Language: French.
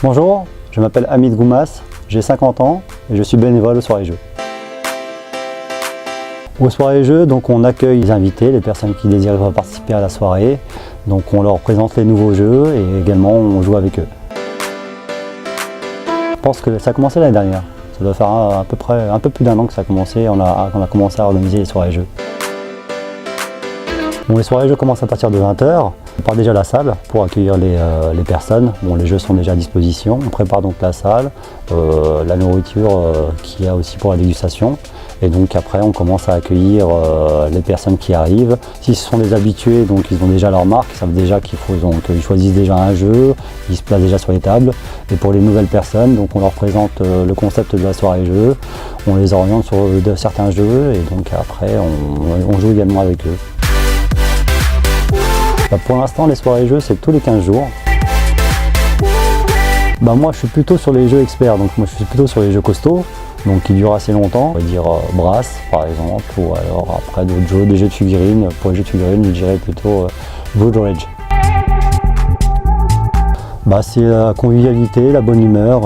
Bonjour, je m'appelle Hamid Goumas, j'ai 50 ans et je suis bénévole aux soirées jeux. Aux soirées jeux, donc on accueille les invités, les personnes qui désirent participer à la soirée. Donc on leur présente les nouveaux jeux et également on joue avec eux. Je pense que ça a commencé l'année dernière. Ça doit faire à peu près un peu plus d'un an que ça a commencé, on a commencé à organiser les soirées jeux. Bon, les soirées jeux commencent à partir de 20 h. On prépare déjà la salle pour accueillir les personnes. Bon, les jeux sont déjà à disposition. On prépare donc la salle, la nourriture qu'il y a aussi pour la dégustation. Et donc après on commence à accueillir les personnes qui arrivent. Si ce sont des habitués, donc ils ont déjà leur marque, ils savent déjà qu'il faut, donc ils choisissent déjà un jeu, ils se placent déjà sur les tables. Et pour les nouvelles personnes, donc on leur présente le concept de la soirée jeu, on les oriente sur certains jeux et donc après on joue également avec eux. Pour l'instant, les soirées jeux, c'est tous les 15 jours. Moi, je suis plutôt sur les jeux experts, donc moi je suis plutôt sur les jeux costauds, donc qui durent assez longtemps. On va dire Brass, par exemple, ou alors après d'autres jeux, des jeux de figurines. Pour les jeux de figurines, je dirais plutôt Voodoo Rage. C'est la convivialité, la bonne humeur.